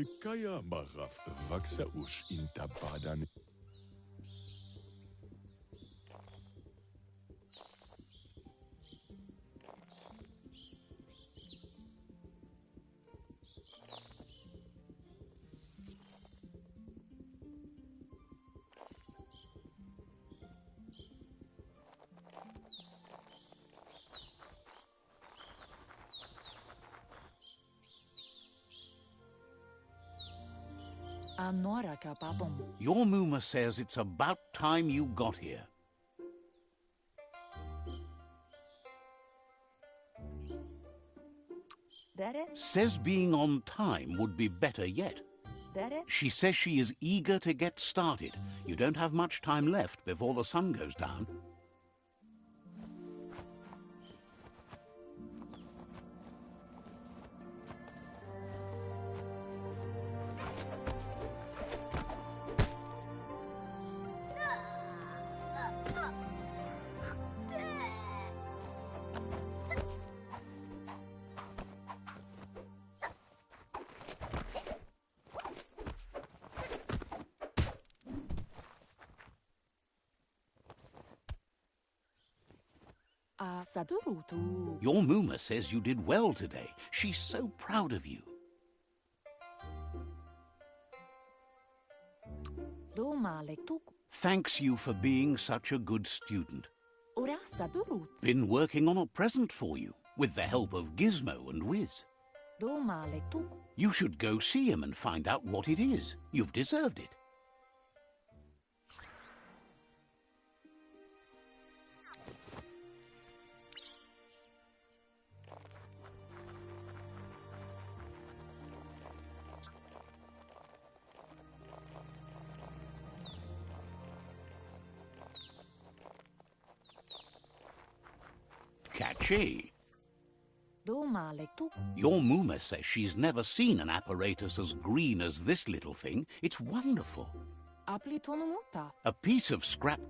Your Muma says it's about time you got here. Says being on time would be better yet. She says she is eager to get started. You don't have much time left before the sun goes down. Your Muma says you did well today. She's so proud of you. Thanks you for being such a good student. Been working on a present for you, with the help of Gizmo and Wiz. You should go see him and find out what it is. You've deserved it. Catchy. Your Muma says she's never seen an apparatus as green as this little thing. It's wonderful. A piece of scrap.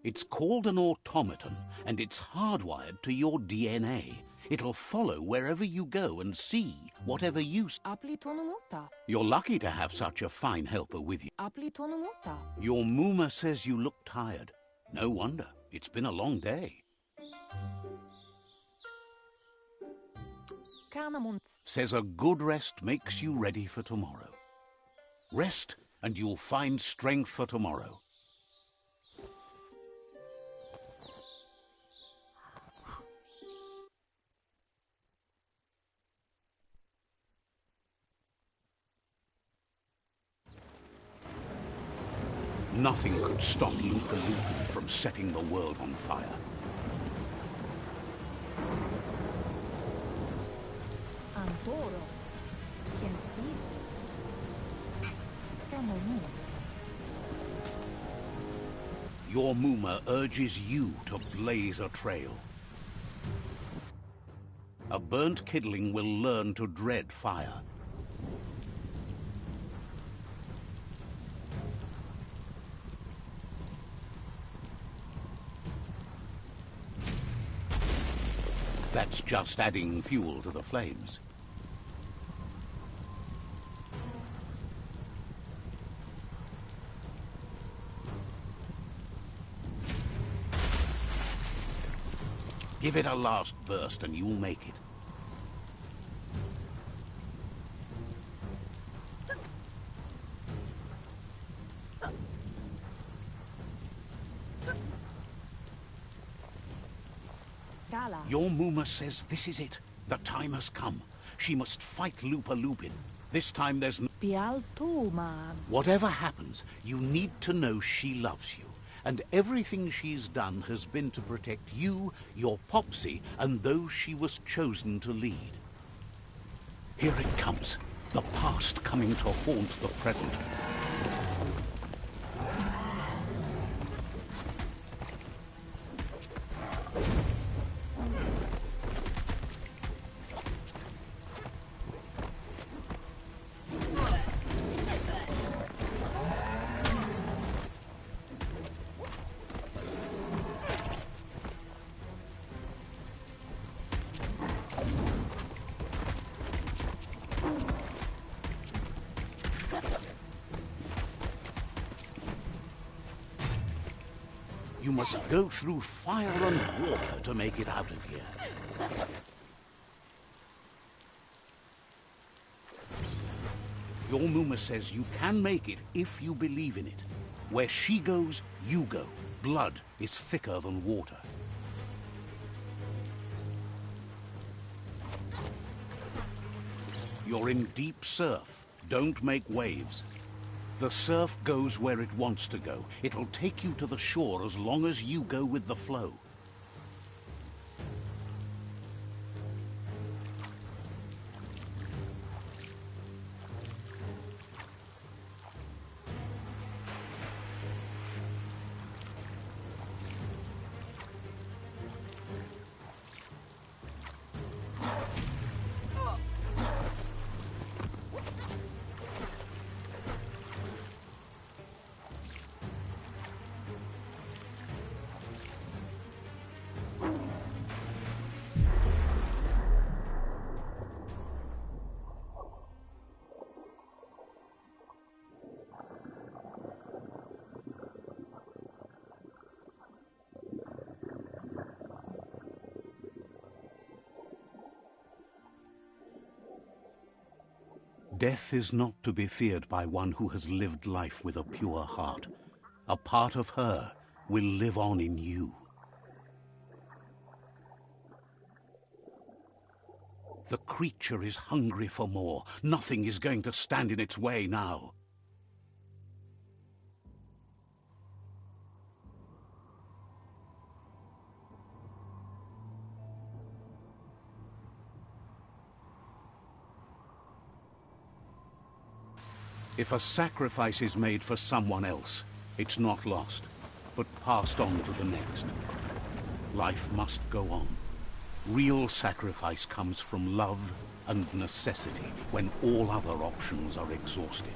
It's called an automaton, and it's hardwired to your DNA. It'll follow wherever you go and see whatever you... Appli tonumuta. You're lucky to have such a fine helper with you. Appli tonumuta. Your Muma says you look tired. No wonder. It's been a long day. Kanamunt. Says a good rest makes you ready for tomorrow. Rest and you'll find strength for tomorrow. Nothing could stop Lupa Lupin from setting the world on fire. Antoro. Quien sigue. Kanamu. Your Muma urges you to blaze a trail. A burnt kidling will learn to dread fire. That's just adding fuel to the flames. Give it a last burst and you'll make it. Gala. Your Muma says this is it. The time has come. She must fight Lupa Lupin. This time there's no... Pialtuma. Whatever happens, you need to know she loves you. And everything she's done has been to protect you, your Popsy, and those she was chosen to lead. Here it comes. The past coming to haunt the present. You must go through fire and water to make it out of here. Your Muma says you can make it if you believe in it. Where she goes, you go. Blood is thicker than water. You're in deep surf. Don't make waves. The surf goes where it wants to go. It'll take you to the shore as long as you go with the flow. Death is not to be feared by one who has lived life with a pure heart. A part of her will live on in you. The creature is hungry for more. Nothing is going to stand in its way now. If a sacrifice is made for someone else, it's not lost, but passed on to the next. Life must go on. Real sacrifice comes from love and necessity when all other options are exhausted.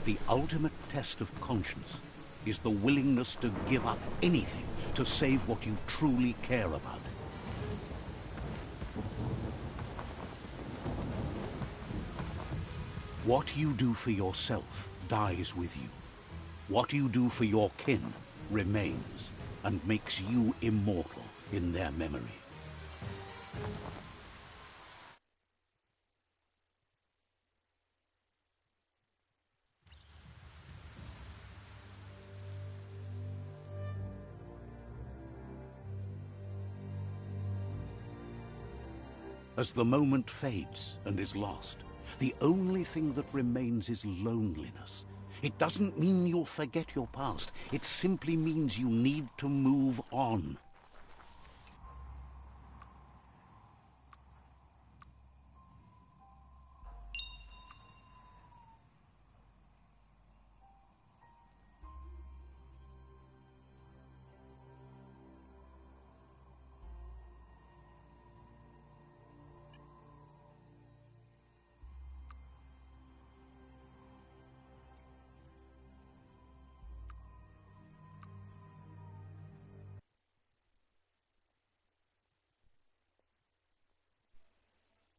The ultimate test of conscience is the willingness to give up anything to save what you truly care about. What you do for yourself dies with you. What you do for your kin remains and makes you immortal in their memory. As the moment fades and is lost, the only thing that remains is loneliness. It doesn't mean you'll forget your past. It simply means you need to move on.